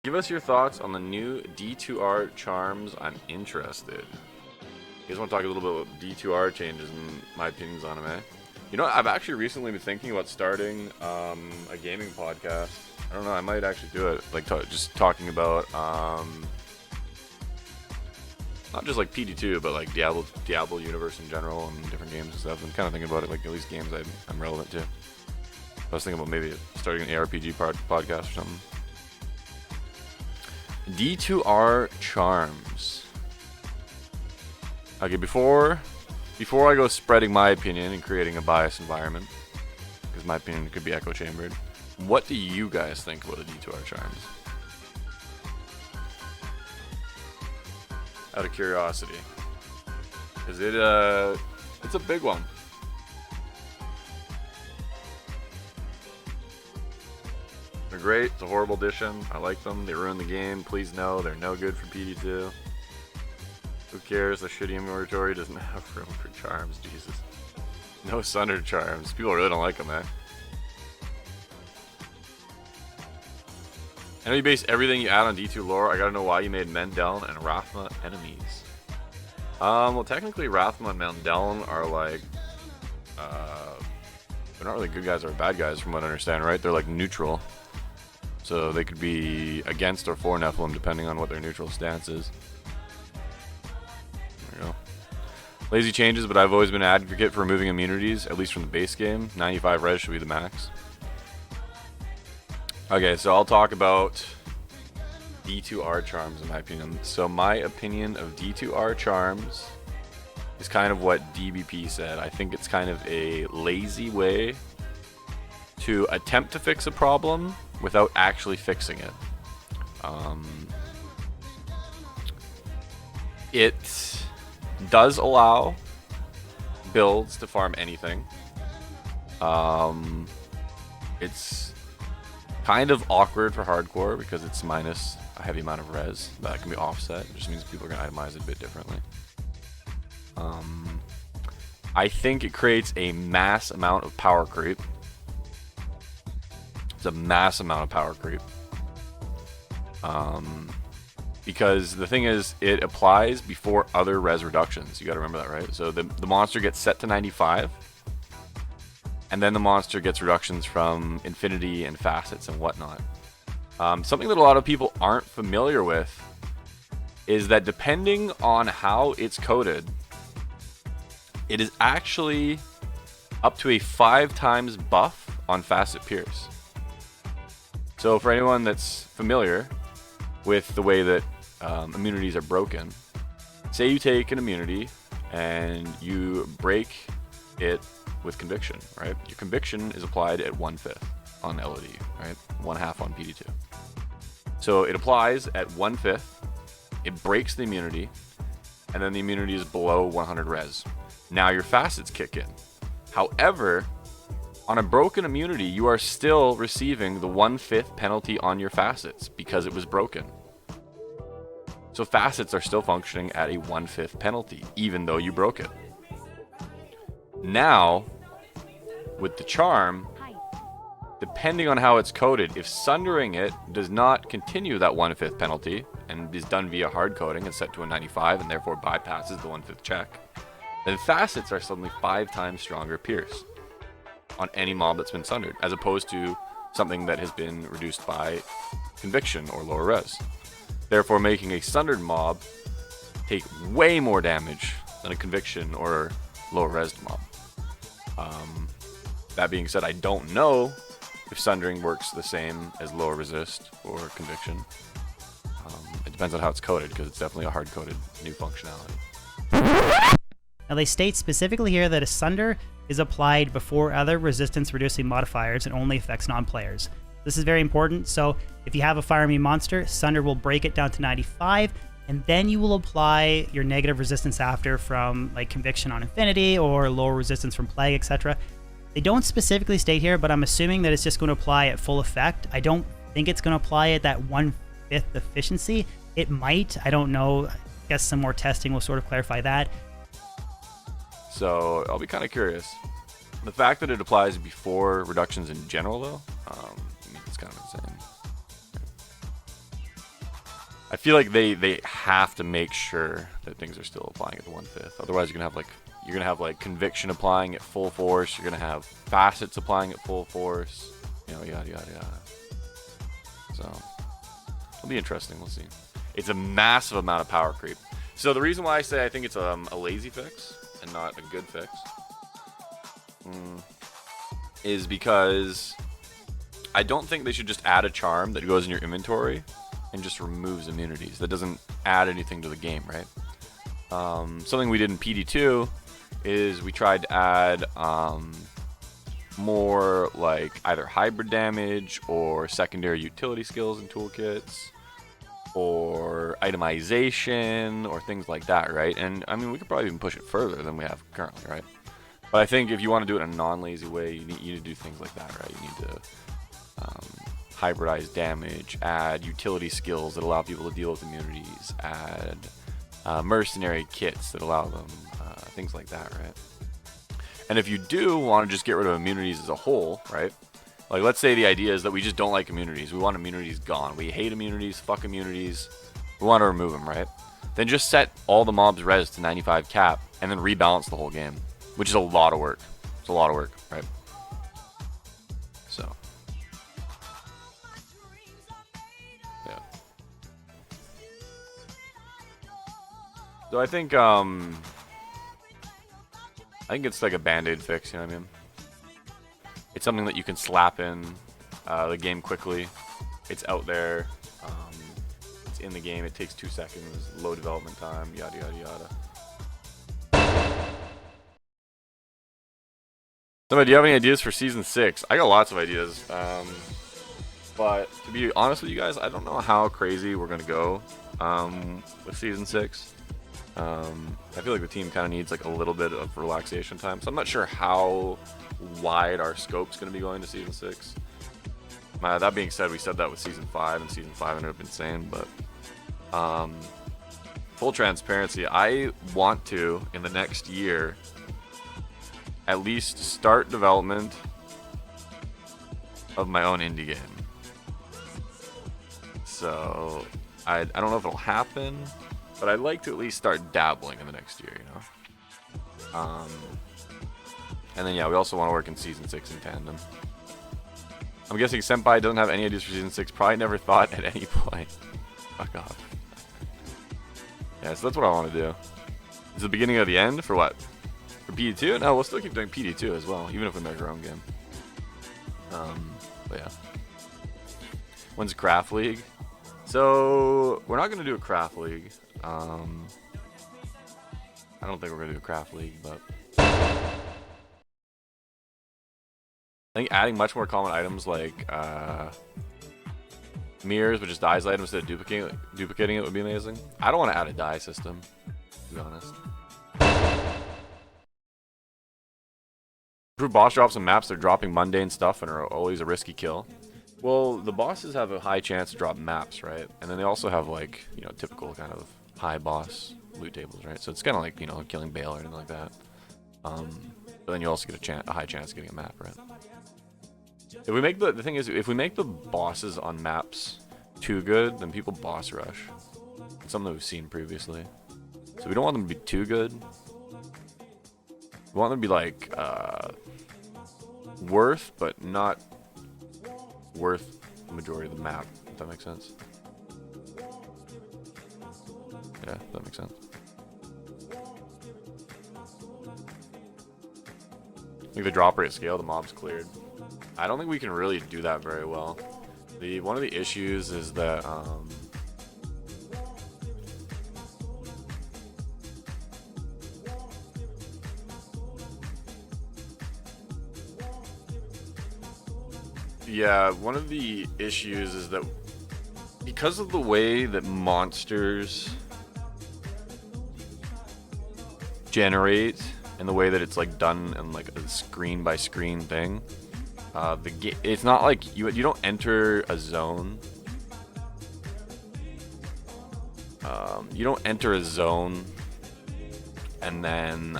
Give us your thoughts on the new D2R charms. I'm interested. You guys want to talk a little bit about D2R changes and my opinions on them, eh? You know, I've actually recently been thinking about starting a gaming podcast. I don't know, I might actually do it. Like, just talking about, not just like PD2, but like Diablo universe in general and different games and stuff. I'm kind of thinking about it, like at least games I'm relevant to. I was thinking about maybe starting an ARPG podcast or something. D2R charms. Okay, before I go spreading my opinion and creating a biased environment, because my opinion could be echo chambered, what do you guys think about the D2R charms? Out of curiosity, is it it's a big one. They're great. It's a horrible addition. I like them. They ruin the game. Please no, they're no good for PD2. Who cares? The shitty inventory doesn't have room for charms. Jesus. No Sunder charms. People really don't like them, eh? I know you base everything you add on D2 lore. I gotta know why you made Mendeln and Rathma enemies. Well, technically Rathma and Mendeln are like, they're not really good guys or bad guys from what I understand, right? They're like neutral. So they could be against or for Nephilim depending on what their neutral stance is. There we go. Lazy changes, but I've always been an advocate for removing immunities, at least from the base game. 95 res should be the max. Okay, so I'll talk about D2R charms in my opinion. So my opinion of D2R charms is kind of what DBP said. I think it's kind of a lazy way to attempt to fix a problem without actually fixing it. It does allow builds to farm anything. It's kind of awkward for hardcore because it's minus a heavy amount of res that can be offset. It just means people are going to itemize it a bit differently. I think it creates a mass amount of power creep. It's a mass amount of power creep. Because the thing is, it applies before other res reductions. You got to remember that, right? So the monster gets set to 95. And then the monster gets reductions from infinity and facets and whatnot. Something that a lot of people aren't familiar with is that depending on how it's coded, it is actually up to a 5 times buff on facet pierce. So for anyone that's familiar with the way that immunities are broken, say you take an immunity and you break it with conviction, right? Your conviction is applied at 1/5 on LOD, right? 1/2 on PD2. So it applies at 1/5, it breaks the immunity, and then the immunity is below 100 res. Now your facets kick in. However, on a broken immunity, you are still receiving the 1/5 penalty on your facets because it was broken. So facets are still functioning at a 1/5 penalty, even though you broke it. Now, with the charm, depending on how it's coded, if sundering it does not continue that 1/5 penalty and is done via hard coding and set to a 95 and therefore bypasses the 1/5 check, then facets are suddenly 5 times stronger pierce on any mob that's been sundered, as opposed to something that has been reduced by conviction or lower res. Therefore making a sundered mob take way more damage than a conviction or lower res mob. That being said, I don't know if sundering works the same as lower resist or conviction. It depends on how it's coded, because it's definitely a hard-coded new functionality. Now they state specifically here that a Sunder is applied before other resistance reducing modifiers and only affects non-players. This is very important, so if you have a Fire Immune monster, Sunder will break it down to 95, and then you will apply your negative resistance after from like Conviction on Infinity or lower resistance from Plague, etc. They don't specifically state here, but I'm assuming that it's just going to apply at full effect. I don't think it's going to apply at that 1/5 efficiency. It might, I don't know. I guess some more testing will sort of clarify that. So I'll be kind of curious. The fact that it applies before reductions in general, though, it's kind of insane. I feel like they have to make sure that things are still applying at the 1/5. Otherwise, you're gonna have like conviction applying at full force. You're gonna have facets applying at full force. You know, yada yada yada. So it'll be interesting. We'll see. It's a massive amount of power creep. So the reason why I say I think it's a lazy fix and not a good fix is because I don't think they should just add a charm that goes in your inventory and just removes immunities. That doesn't add anything to the game, right? Something we did in PD2 is we tried to add more like either hybrid damage or secondary utility skills and toolkits or itemization or things like that, right? And I mean, we could probably even push it further than we have currently, right? But I think if you want to do it in a non-lazy way, you need to do things like that, right? You need to hybridize damage, add utility skills that allow people to deal with immunities, add mercenary kits that allow them, things like that, right? And if you do want to just get rid of immunities as a whole, right? Like, let's say the idea is that we just don't like immunities. We want immunities gone. We hate immunities, fuck immunities. We want to remove them, right? Then just set all the mobs res to 95 cap and then rebalance the whole game, which is a lot of work. It's a lot of work, right? So, yeah. So I think it's like a band-aid fix, you know what I mean? It's something that you can slap in the game quickly. It's out there. It's in the game. It takes 2 seconds. Low development time. Yada yada yada. Somebody, do you have any ideas for Season 6? I got lots of ideas. But to be honest with you guys, I don't know how crazy we're going to go with Season 6. I feel like the team kind of needs like a little bit of relaxation time. So I'm not sure how wide our scope's going to be going to Season 6. That being said, we said that with Season 5, and Season 5 ended up insane. But full transparency, I want to, in the next year, at least start development of my own indie game. So I don't know if it'll happen, but I'd like to at least start dabbling in the next year, you know? And then, yeah, we also want to work in Season 6 in tandem. I'm guessing Senpai doesn't have any ideas for Season 6. Probably never thought at any point. Fuck off. Yeah, so that's what I want to do. Is the beginning of the end for what? For PD2? No, we'll still keep doing PD2 as well, even if we make our own game. But yeah. When's Craft League? So, we're not going to do a Craft League. I don't think we're going to do a Craft League, but I think adding much more common items like mirrors, which is dies items instead of duplicating it would be amazing. I don't want to add a die system, to be honest. For boss drops and maps, they're dropping mundane stuff and are always a risky kill. Well, the bosses have a high chance to drop maps, right? And then they also have, like, you know, typical kind of high boss loot tables, right? So it's kind of like, you know, killing Bale or anything like that. But then you also get a high chance of getting a map, right? If we make the thing is, if we make the bosses on maps too good, then people boss rush. It's something that we've seen previously. So we don't want them to be too good. We want them to be like worth, but not worth the majority of the map, if that makes sense. Yeah, that makes sense. I think the drop rate scale, the mobs cleared. I don't think we can really do that very well. One of the issues is that yeah, one of the issues is that because of the way that monsters generate and the way that it's like done in like a screen by screen thing, it's not like you don't enter a zone. You don't enter a zone and then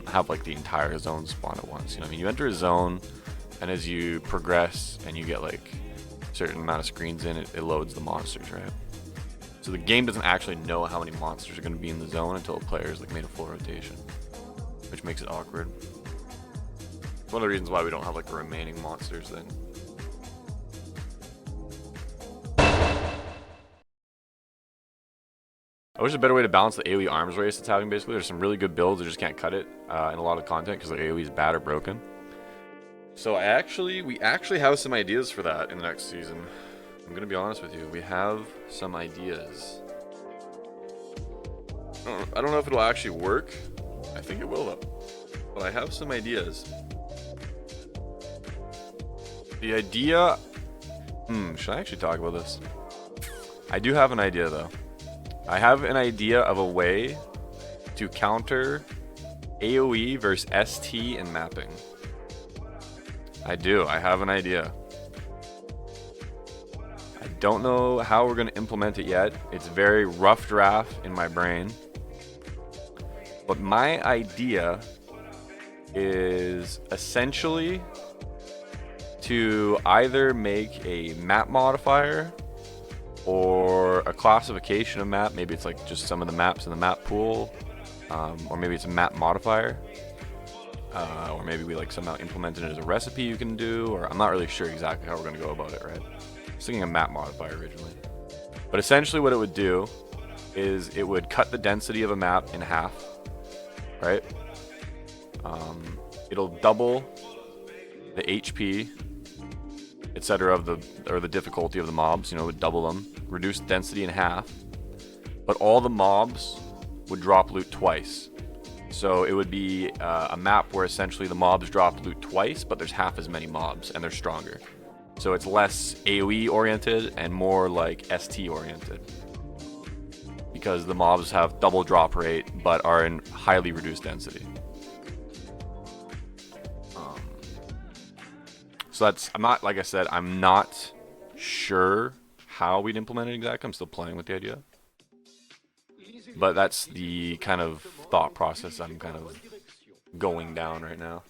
have like the entire zone spawn at once. You know what I mean? You enter a zone, and as you progress and you get like a certain amount of screens in, it loads the monsters, right? So the game doesn't actually know how many monsters are going to be in the zone until a player's like made a full rotation, which makes it awkward. It's one of the reasons why we don't have like the remaining monsters then. I wish there's a better way to balance the AoE arms race it's having. Basically, there's some really good builds that just can't cut it in a lot of content because the AoE is bad or broken. So we actually have some ideas for that in the next season. I'm gonna be honest with you, we have some ideas. I don't know if it'll actually work. I think it will though. But I have some ideas. The idea... should I actually talk about this? I do have an idea though. I have an idea of a way to counter AoE versus ST in mapping. I do. I have an idea. I don't know how we're going to implement it yet. It's very rough draft in my brain. But my idea is essentially to either make a map modifier or a classification of map. Maybe it's like just some of the maps in the map pool, or maybe it's a map modifier, or maybe we like somehow implement it as a recipe you can do, or I'm not really sure exactly how we're going to go about it, right? I was thinking a map modifier originally, but essentially what it would do is it would cut the density of a map in half, right? It'll double the HP, etc. of the difficulty of the mobs. You know, it would double them, reduce density in half, but all the mobs would drop loot twice. So it would be a map where essentially the mobs drop loot twice, but there's half as many mobs and they're stronger. So it's less AoE oriented and more like ST oriented, because the mobs have double drop rate but are in highly reduced density. So that's, I'm not, like I said, I'm not sure how we'd implement it exactly. I'm still playing with the idea. But that's the kind of thought process I'm kind of going down right now.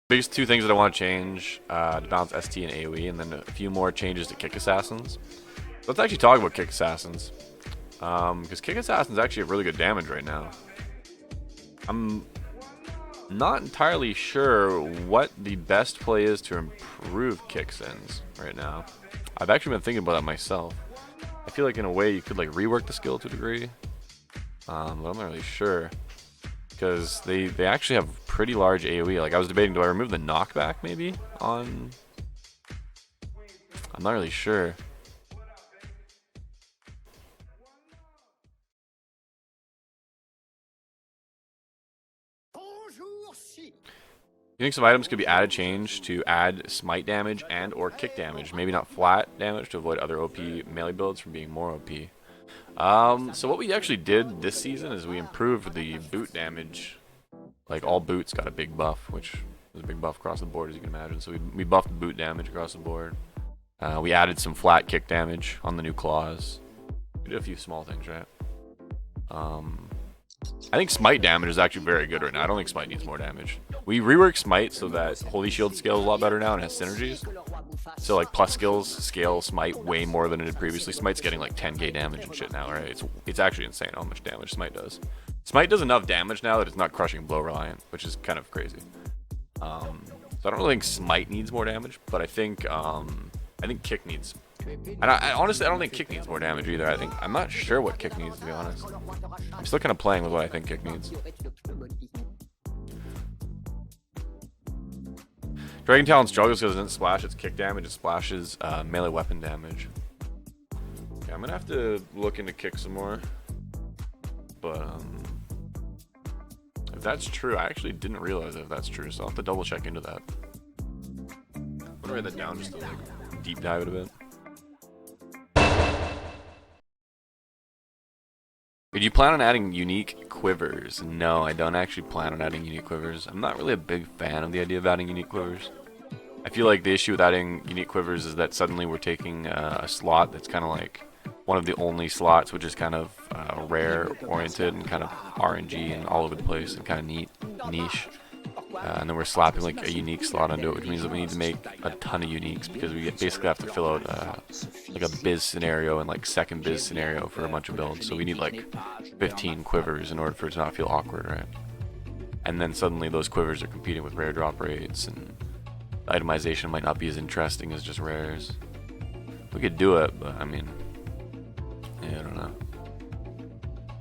Biggest two things that I want to change to balance ST and AoE, and then a few more changes to Kick Assassins. Let's actually talk about Kick Assassins. Because Kick Assassin's actually have really good damage right now. I'm not entirely sure what the best play is to improve KickSins right now. I've actually been thinking about that myself. I feel like in a way you could like rework the skill to a degree, but I'm not really sure, because they actually have pretty large AoE. Like I was debating, do I remove the knockback maybe on? I'm not really sure. You think some items could be added change to add smite damage and or kick damage, maybe not flat damage, to avoid other OP melee builds from being more OP? So what we actually did this season is we improved the boot damage. Like all boots got a big buff, which was a big buff across the board, as you can imagine. So we buffed the boot damage across the board. We added some flat kick damage on the new claws. We did a few small things, right? I think Smite damage is actually very good right now. I don't think Smite needs more damage. We reworked Smite so that Holy Shield scales a lot better now and has synergies. So like plus skills scale Smite way more than it did previously. Smite's getting like 10k damage and shit now, right? It's actually insane how much damage Smite does. Smite does enough damage now that it's not crushing blow reliant, which is kind of crazy. So I don't really think Smite needs more damage, but I think Kick needs. And I honestly, I don't think Kick needs more damage either. I'm not sure what Kick needs, to be honest. I'm still kind of playing with what I think Kick needs. Dragon Talon struggles because it doesn't splash its kick damage, it splashes melee weapon damage. Okay, I'm gonna have to look into Kick some more. But if that's true, I actually didn't realize if that's true, so I'll have to double check into that. I'm gonna write that down just to like deep dive it a bit. Did you plan on adding unique quivers? No, I don't actually plan on adding unique quivers. I'm not really a big fan of the idea of adding unique quivers. I feel like the issue with adding unique quivers is that suddenly we're taking a slot that's kind of like one of the only slots, which is kind of rare oriented and kind of RNG and all over the place and kind of niche. and then we're slapping like a unique slot onto it, which means that we need to make a ton of uniques because we basically have to fill out like a biz scenario and like second biz scenario for a bunch of builds. So we need like 15 quivers in order for it to not feel awkward, right? And then suddenly those quivers are competing with rare drop rates, and the itemization might not be as interesting as just rares. We could do it, but I mean, yeah, I don't know.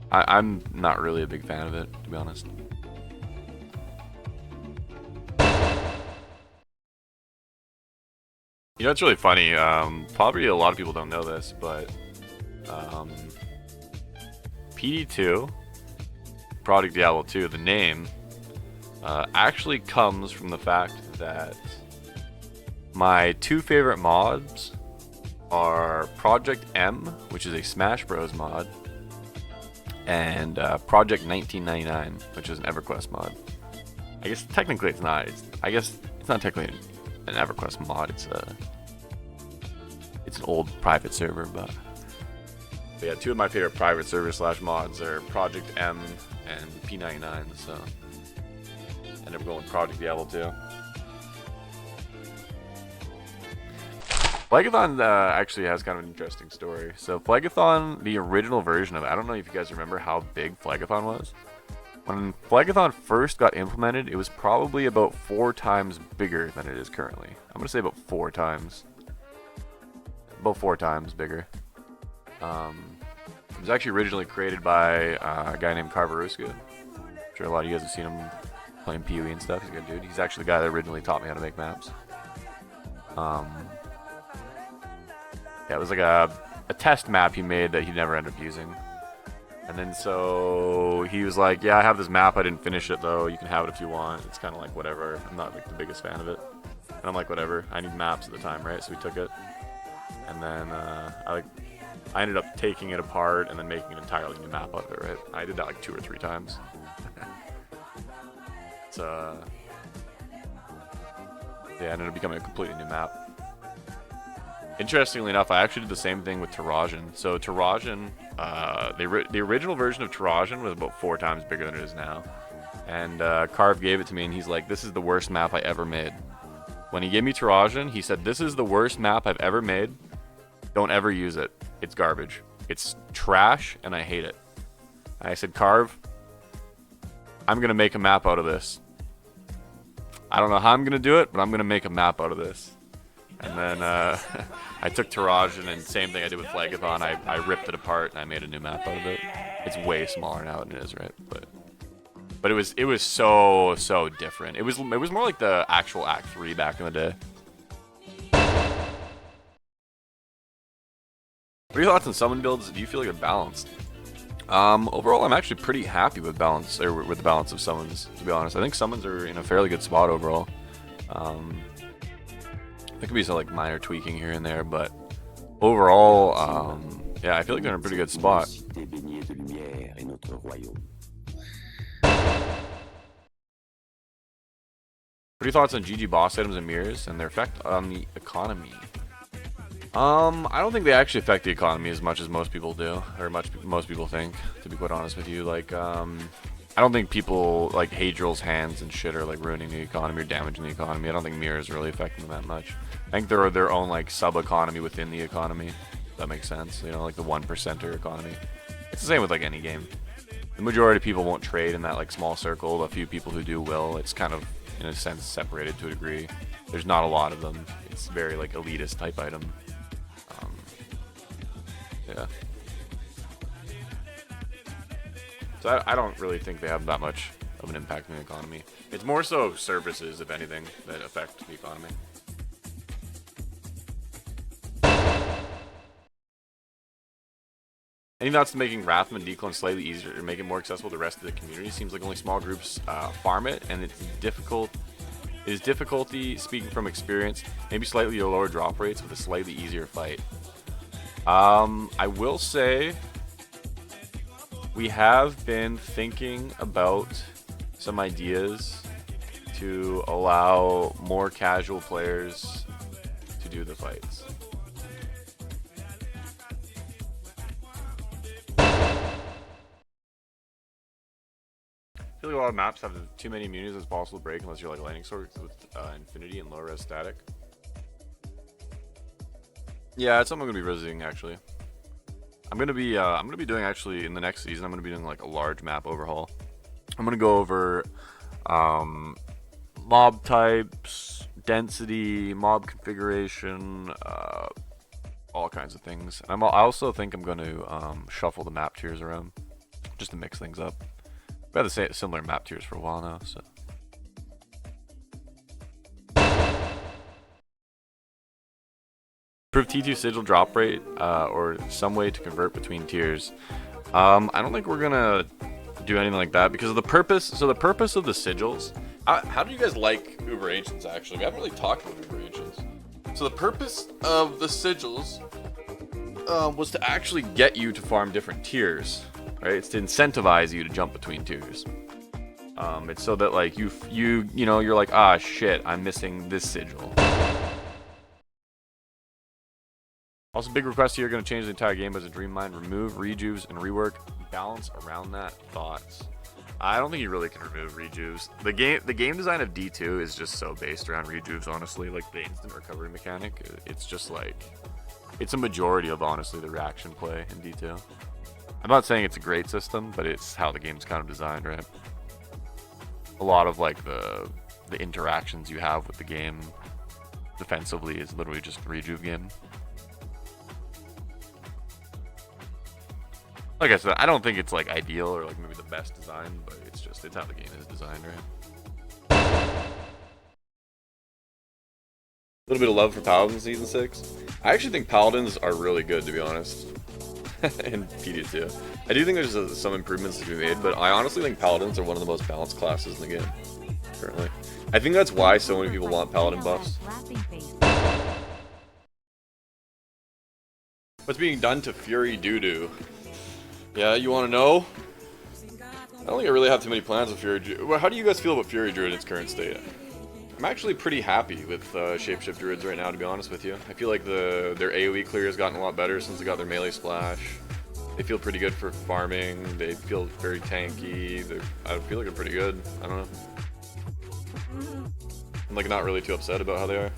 I'm not really a big fan of it, to be honest. You know, it's really funny. Probably a lot of people don't know this, but PD2, Project Diablo 2, the name, actually comes from the fact that my two favorite mods are Project M, which is a Smash Bros mod, and Project 1999, which is an EverQuest mod. I guess technically it's not. I guess it's not technically an EverQuest mod. It's an old private server, but yeah, two of my favorite private server / mods are Project M and P99. So I ended up going with Project Diablo 2. Phlegathon actually has kind of an interesting story. So Phlegathon, the original version of it, I don't know if you guys remember how big Phlegathon was. When Phlegathon first got implemented, it was probably about 4 times bigger than it is currently. I'm going to say about 4 times. About 4 times bigger. It was actually originally created by a guy named Carveruska. I'm sure a lot of you guys have seen him playing PoE and stuff. He's a good dude. He's actually the guy that originally taught me how to make maps. Yeah, it was like a test map he made that he never ended up using. And then so he was like, yeah, I have this map, I didn't finish it though, you can have it if you want. It's kind of like whatever, I'm not like the biggest fan of it. And I'm like, whatever, I need maps at the time, right? So we took it. And then I ended up taking it apart and then making an entirely new map out of it, right? I did that like 2 or 3 times. So yeah, it ended up becoming a completely new map. Interestingly enough, I actually did the same thing with Tarajan. So Tarajan, the original version of Tarajan was about 4 times bigger than it is now. And Carve gave it to me and he's like, this is the worst map I ever made. When he gave me Tarajan, he said, this is the worst map I've ever made. Don't ever use it. It's garbage. It's trash and I hate it. And I said, Carve, I'm going to make a map out of this. I don't know how I'm going to do it, but I'm going to make a map out of this. And then I took Tarajan and same thing I did with Phlegathon. I ripped it apart and I made a new map out of it. It's way smaller now than it is, right? But it was so different. It was more like the actual Act 3 back in the day. What are your thoughts on summon builds? Do you feel like they're balanced? Overall, I'm actually pretty happy with with the balance of summons, to be honest. I think summons are in a fairly good spot overall. There could be some like minor tweaking here and there, but overall, yeah, I feel like they're in a pretty good spot. What are your thoughts on GG boss items and mirrors and their effect on the economy? I don't think they actually affect the economy as much as most people do, or most people think, to be quite honest with you. Like, I don't think people, like, Hadriel's hands and shit are, like, ruining the economy or damaging the economy. I don't think mirrors really affecting them that much. I think they're their own, like, sub-economy within the economy. If that makes sense. You know, like the 1%er economy. It's the same with, like, any game. The majority of people won't trade in that, like, small circle. The few people who do will. It's kind of, in a sense, separated to a degree. There's not a lot of them. It's very, like, elitist type item. Yeah. So I don't really think they have that much of an impact on the economy. It's more so services, if anything, that affect the economy. Any thoughts to making Rathma and DClone slightly easier to make it more accessible to the rest of the community? Seems like only small groups farm it, and it's difficult. It is difficulty, speaking from experience, maybe slightly lower drop rates with a slightly easier fight. I will say we have been thinking about some ideas to allow more casual players to do the fights. I feel like a lot of maps have too many immunities as possible to break unless you're like lightning sword with infinity and low res static. Yeah, it's something I'm gonna be visiting actually. I'm gonna be doing actually in the next season. I'm gonna be doing like a large map overhaul. I'm gonna go over mob types, density, mob configuration, all kinds of things. I also think I'm going to shuffle the map tiers around just to mix things up. We've had the similar map tiers for a while now, so. Improve T2 sigil drop rate or some way to convert between tiers. I don't think we're gonna do anything like that because of the purpose. So the purpose of the sigils. How do you guys like Uber Ancients actually? We haven't really talked about Uber Ancients. So the purpose of the sigils was to actually get you to farm different tiers, right? It's to incentivize you to jump between tiers. It's so that like you know you're like, ah shit, I'm missing this sigil. Also, big request here, going to change the entire game as a dream mind, remove Rejuvs and rework balance around that. Thoughts? I don't think you really can remove Rejuvs. The game design of D2 is just so based around Rejuvs, honestly. Like the instant recovery mechanic, it's just like, it's a majority of honestly the reaction play in D2. I'm not saying it's a great system, but it's how the game's kind of designed, right? A lot of like the interactions you have with the game defensively is literally just a Rejuv game. Like I said, I don't think it's like ideal or like maybe the best design, but it's how the game is designed, right? A little bit of love for Paladins Season 6. I actually think Paladins are really good, to be honest, in PD2. I do think there's some improvements to be made, but I honestly think Paladins are one of the most balanced classes in the game, currently. I think that's why so many people want Paladin buffs. What's being done to Fury Doo-Doo? Yeah, you want to know? I don't think I really have too many plans with Fury Druid. Well, how do you guys feel about Fury Druid in its current state? I'm actually pretty happy with Shapeshift Druids right now, to be honest with you. I feel like their AoE clear has gotten a lot better since they got their melee splash. They feel pretty good for farming. They feel very tanky. I feel like they're pretty good. I don't know. I'm like not really too upset about how they are.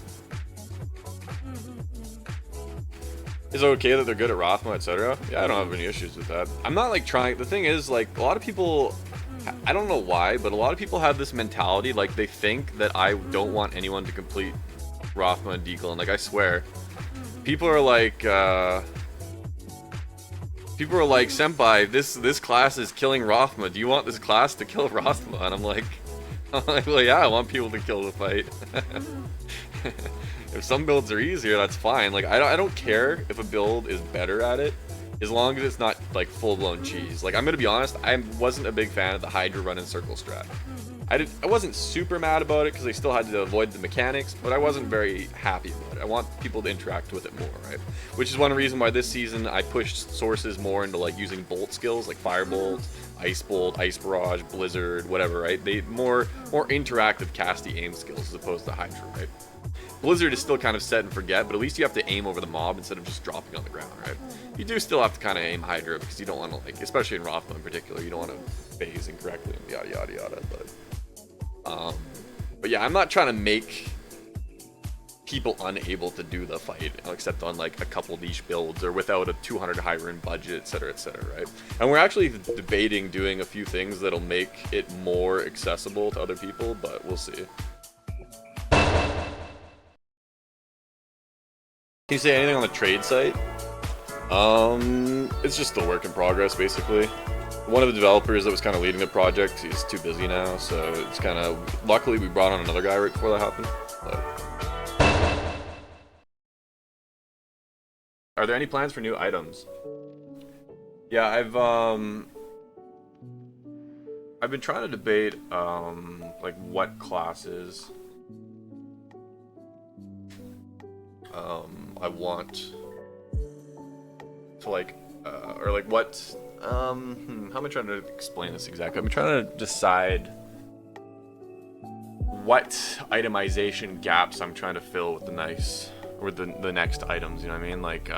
Is it okay that they're good at Rathma, etc.? Yeah, I don't have any issues with that. I'm not like trying. The thing is, like, a lot of people, I don't know why, but a lot of people have this mentality, like, they think that I don't want anyone to complete Rathma and DClone. Like, I swear. People are like, Senpai, this class is killing Rathma. Do you want this class to kill Rathma? And I'm like, well, yeah, I want people to kill the fight. If some builds are easier, that's fine. Like, I don't care if a build is better at it, as long as it's not, like, full-blown cheese. Like, I'm gonna be honest, I wasn't a big fan of the Hydra run and circle strat. I wasn't super mad about it, because they still had to avoid the mechanics, but I wasn't very happy about it. I want people to interact with it more, right? Which is one reason why this season I pushed sources more into, like, using bolt skills, like Firebolt, Ice Bolt, Ice Barrage, Blizzard, whatever, right? They more interactive casty aim skills as opposed to Hydra, right? Blizzard is still kind of set and forget, but at least you have to aim over the mob instead of just dropping on the ground, right? You do still have to kind of aim Hydra because you don't want to, like, especially in Rathma in particular, you don't want to phase incorrectly and yada yada yada. But yeah, I'm not trying to make people unable to do the fight, except on like a couple niche builds or without a 200 high rune budget, etc., right? And we're actually debating doing a few things that'll make it more accessible to other people, but we'll see. Can you say anything on the trade site? It's just a work in progress, basically. One of the developers that was kind of leading the project, he's too busy now, so it's kind of... Luckily, we brought on another guy right before that happened. But... Are there any plans for new items? Yeah, I've been trying to debate, like, what classes I want to, like, or like what, how am I trying to explain this exactly? I'm trying to decide what itemization gaps I'm trying to fill with the next items, you know what I mean? Like,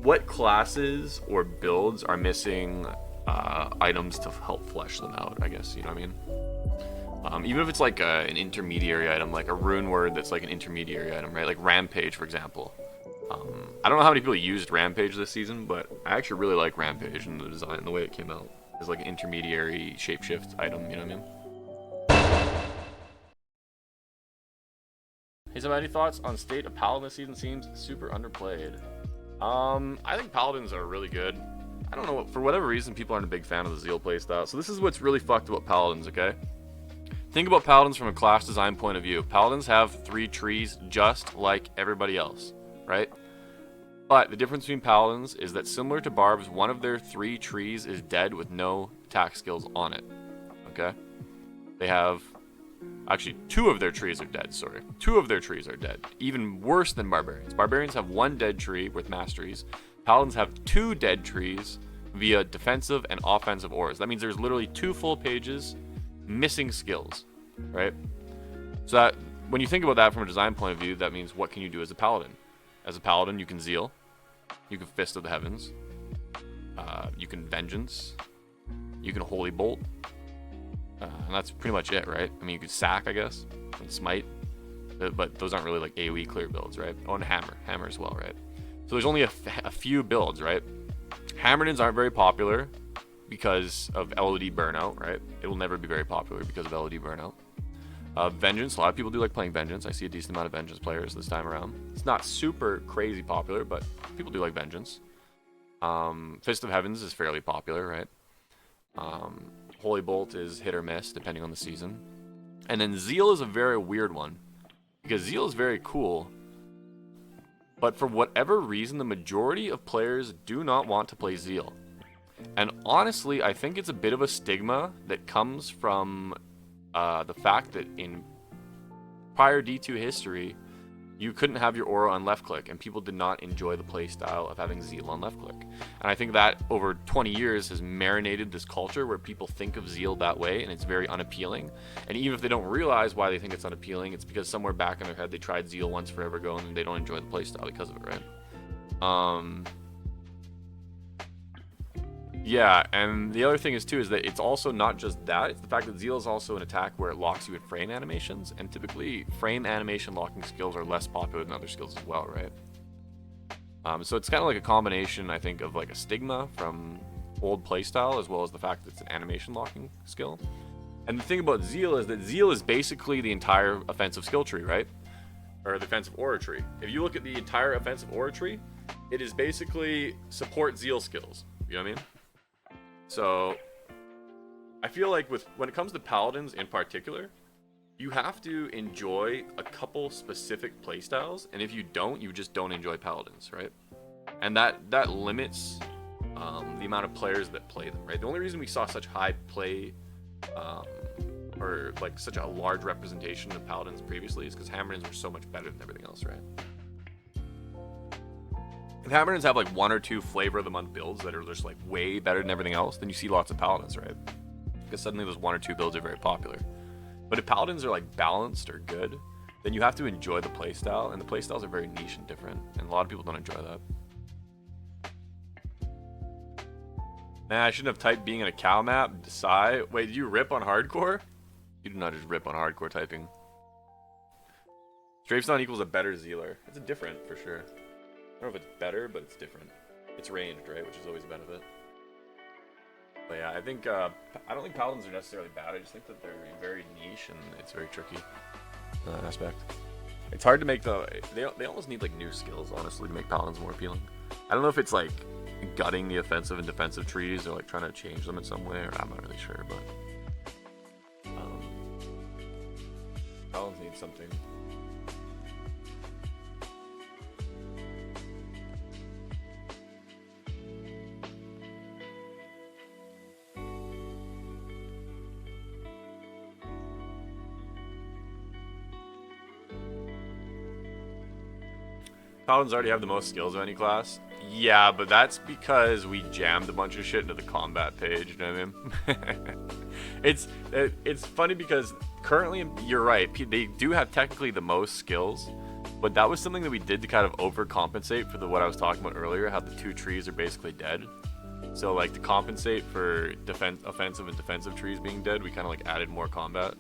what classes or builds are missing items to help flesh them out, I guess, you know what I mean? Even if it's like an intermediary item, like a rune word that's like an intermediary item, right? Like Rampage, for example. I don't know how many people used Rampage this season, but I actually really like Rampage and the design and the way it came out. It's like an intermediary shapeshift item, you know what I mean? Hey, so any thoughts on state of Paladin this season? Seems super underplayed. I think Paladins are really good. I don't know, for whatever reason, people aren't a big fan of the Zeal playstyle. So this is what's really fucked about Paladins, okay? Think about Paladins from a class design point of view. Paladins have 3 trees just like everybody else, right? But the difference between Paladins is that similar to Barbs, one of their 3 trees is dead with no attack skills on it, okay? They have... Actually, 2 of their trees are dead, sorry. 2 of their trees are dead. Even worse than Barbarians. Barbarians have 1 dead tree with masteries. Paladins have 2 dead trees via defensive and offensive auras. That means there's literally 2 full pages missing skills, right? So that, when you think about that from a design point of view, that means what can you do as a Paladin? As a Paladin, you can Zeal. You can Fist of the Heavens. You can Vengeance. You can Holy Bolt. And that's pretty much it, right? I mean, you could Sack, I guess, and Smite, but those aren't really like AoE clear builds, right? Oh, and Hammer as well, right? So there's only a few builds, right? Hammerdins aren't very popular because of LOD burnout, right? It will never be very popular because of LOD burnout. Vengeance, a lot of people do like playing Vengeance. I see a decent amount of Vengeance players this time around. It's not super crazy popular, but people do like Vengeance. Fist of Heavens is fairly popular, right? Holy Bolt is hit or miss depending on the season. And then Zeal is a very weird one, because Zeal is very cool, but for whatever reason, the majority of players do not want to play Zeal. And honestly, I think it's a bit of a stigma that comes from the fact that in prior D2 history, you couldn't have your aura on left click, and people did not enjoy the playstyle of having Zeal on left click. And I think that over 20 years has marinated this culture where people think of Zeal that way, and it's very unappealing. And even if they don't realize why they think it's unappealing, it's because somewhere back in their head they tried Zeal once forever ago, and they don't enjoy the playstyle because of it, right? Yeah, and the other thing is too is that it's also not just that, it's the fact that Zeal is also an attack where it locks you at frame animations, and typically frame animation locking skills are less popular than other skills as well, right? So it's kind of like a combination, I think, of like a stigma from old playstyle as well as the fact that it's an animation locking skill. And the thing about Zeal is that Zeal is basically the entire offensive skill tree, right? Or the offensive aura tree. If you look at the entire offensive aura tree, it is basically support Zeal skills, you know what I mean? So, I feel like when it comes to Paladins in particular, you have to enjoy a couple specific playstyles, and if you don't, you just don't enjoy Paladins, right? And that limits the amount of players that play them, right? The only reason we saw such high play, or like such a large representation of Paladins previously is because Hammerdins were so much better than everything else, right? If Hammerdins have like 1 or 2 flavor of the month builds that are just like way better than everything else, then you see lots of Paladins, right? Because suddenly those 1 or 2 builds are very popular. But if Paladins are like balanced or good, then you have to enjoy the playstyle, and the playstyles are very niche and different, and a lot of people don't enjoy that. Nah, I shouldn't have typed being in a cow map. Sigh. Wait, did you rip on hardcore? You do not just rip on hardcore typing. Strafe's not equals a better Zealer. It's a different for sure. I don't know if it's better, but it's different. It's ranged, right? Which is always a benefit. But yeah, I think, I don't think Paladins are necessarily bad. I just think that they're very niche and it's very tricky in that aspect. It's hard to make they almost need like new skills, honestly, to make Paladins more appealing. I don't know if it's like gutting the offensive and defensive trees or like trying to change them in some way, or I'm not really sure, but Paladins need something. Paladins already have the most skills of any class. Yeah, but that's because we jammed a bunch of shit into the combat page, you know what I mean? It's funny because currently, you're right, they do have technically the most skills, but that was something that we did to kind of overcompensate for what I was talking about earlier, how the 2 trees are basically dead. So like to compensate for offensive and defensive trees being dead, we kind of like added more combat.